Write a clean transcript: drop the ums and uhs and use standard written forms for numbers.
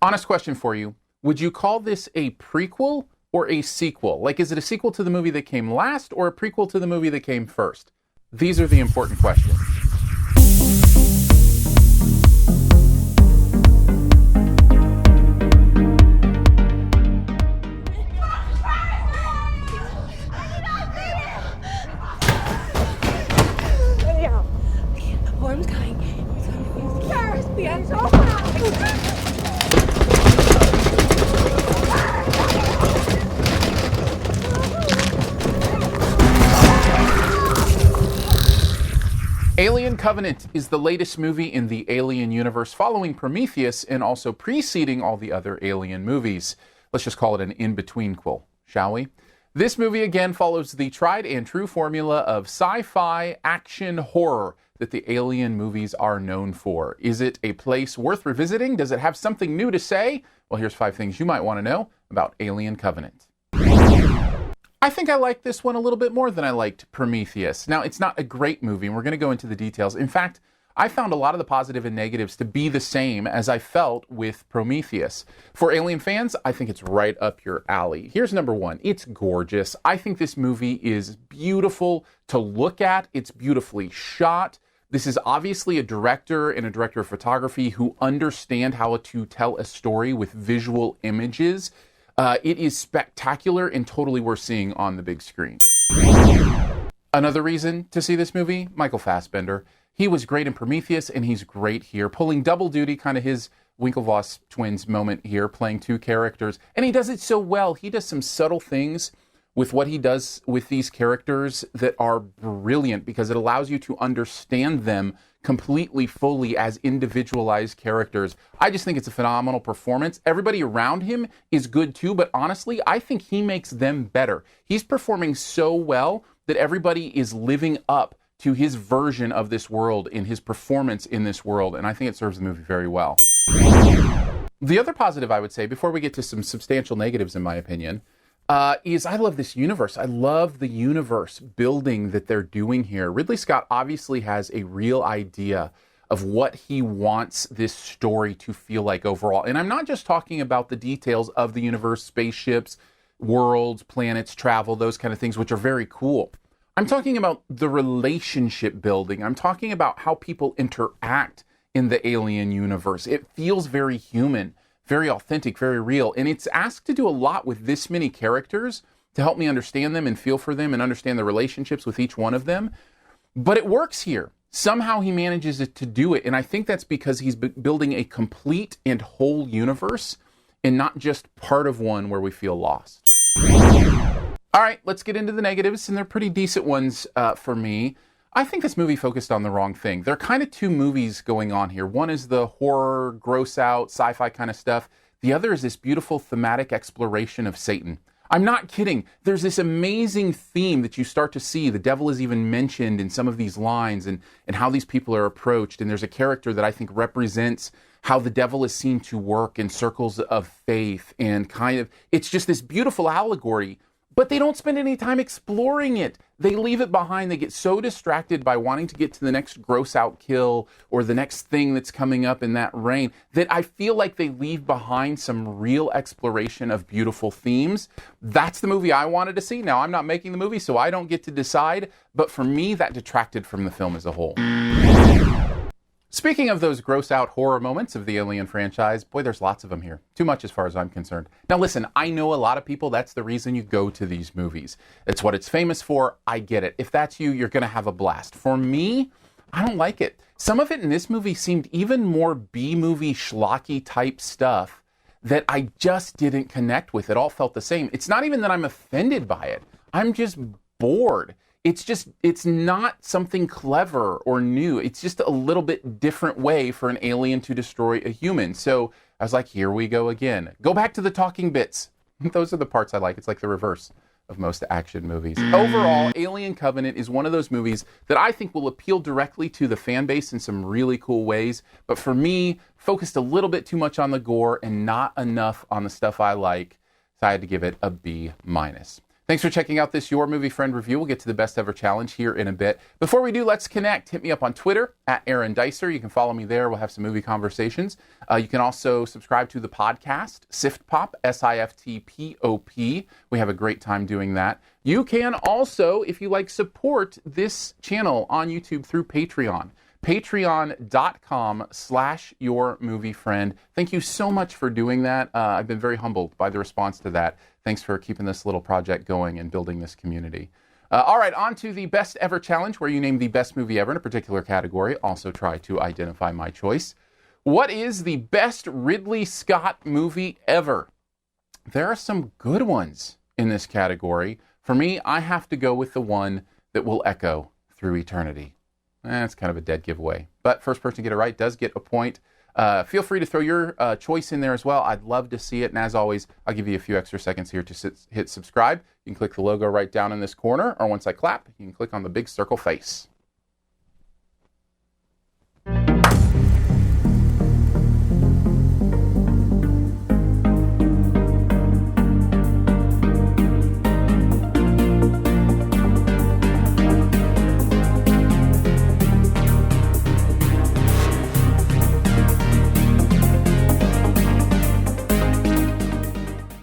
Honest question for you. Would you call this a prequel or a sequel? Like, is it a sequel to the movie that came last or a prequel to the movie that came first? These are the important questions. Worm's coming. Alien Covenant is the latest movie in the Alien universe, following Prometheus and also preceding all the other Alien movies. Let's just call it an in-between-quel, shall we? This movie again follows the tried and true formula of sci-fi action horror that the Alien movies are known for. Is it a place worth revisiting? Does it have something new to say? Well, here's 5 things you might want to know about Alien Covenant. I think I like this one a little bit more than I liked Prometheus. Now, it's not a great movie, and we're going to go into the details. In fact, I found a lot of the positive and negatives to be the same as I felt with Prometheus. For Alien fans, I think it's right up your alley. Here's number 1. It's gorgeous. I think this movie is beautiful to look at. It's beautifully shot. This is obviously a director and a director of photography who understand how to tell a story with visual images. It is spectacular and totally worth seeing on the big screen. Another reason to see this movie, Michael Fassbender. He was great in Prometheus, and he's great here, pulling double duty, kind of his Winklevoss twins moment here, playing 2 characters. And he does it so well. He does some subtle things with what he does with these characters that are brilliant because it allows you to understand them completely, fully as individualized characters. I just think it's a phenomenal performance. Everybody around him is good too, but honestly, I think he makes them better. He's performing so well that everybody is living up to his version of this world in his performance in this world, and I think it serves the movie very well. The other positive I would say, before we get to some substantial negatives in my opinion, is I love this universe. I love the universe building that they're doing here. Ridley Scott obviously has a real idea of what he wants this story to feel like overall. And I'm not just talking about the details of the universe, spaceships, worlds, planets, travel, those kind of things, which are very cool. I'm talking about the relationship building. I'm talking about how people interact in the Alien universe. It feels very human, very authentic, very real. And it's asked to do a lot with this many characters to help me understand them and feel for them and understand the relationships with each one of them. But it works here. Somehow he manages to do it. And I think that's because he's building a complete and whole universe and not just part of one where we feel lost. All right, let's get into the negatives, and they're pretty decent ones for me. I think this movie focused on the wrong thing. There are kind of 2 movies going on here. One is the horror, gross out, sci-fi kind of stuff. The other is this beautiful thematic exploration of Satan. I'm not kidding. There's this amazing theme that you start to see. The devil is even mentioned in some of these lines and how these people are approached. And there's a character that I think represents how the devil is seen to work in circles of faith. And kind of, it's just this beautiful allegory. But they don't spend any time exploring it. They leave it behind. They get so distracted by wanting to get to the next gross out kill or the next thing that's coming up in that reign that I feel like they leave behind some real exploration of beautiful themes. That's the movie I wanted to see. Now, I'm not making the movie, so I don't get to decide. But for me, that detracted from the film as a whole. Speaking of those gross out horror moments of the Alien franchise, boy, there's lots of them here. Too much as far as I'm concerned. Now listen, I know a lot of people, that's the reason you go to these movies. It's what it's famous for. I get it. If that's you, you're going to have a blast. For me, I don't like it. Some of it in this movie seemed even more B-movie schlocky type stuff that I just didn't connect with. It all felt the same. It's not even that I'm offended by it. I'm just bored. It's not something clever or new. It's just a little bit different way for an alien to destroy a human. So I was like, here we go again. Go back to the talking bits. Those are the parts I like. It's like the reverse of most action movies. Overall, Alien Covenant is one of those movies that I think will appeal directly to the fan base in some really cool ways. But for me, focused a little bit too much on the gore and not enough on the stuff I like. So I had to give it a B-. Thanks for checking out this Your Movie Friend review. We'll get to the best ever challenge here in a bit. Before we do, let's connect. Hit me up on Twitter at Aaron Dicer. You can follow me there. We'll have some movie conversations. You can also subscribe to the podcast, SiftPop, SiftPop. We have a great time doing that. You can also, if you like, support this channel on YouTube through Patreon. Patreon.com/yourmoviefriend. Thank you so much for doing that. I've been very humbled by the response to that. Thanks for keeping this little project going and building this community. All right, on to the best ever challenge, where you name the best movie ever in a particular category. Also try to identify my choice. What is the best Ridley Scott movie ever? There are some good ones in this category. For me, I have to go with the one that will echo through eternity. That's kind of a dead giveaway. But first person to get it right does get a point. Feel free to throw your choice in there as well. I'd love to see it. And as always, I'll give you a few extra seconds here to hit subscribe. You can click the logo right down in this corner. Or once I clap, you can click on the big circle face.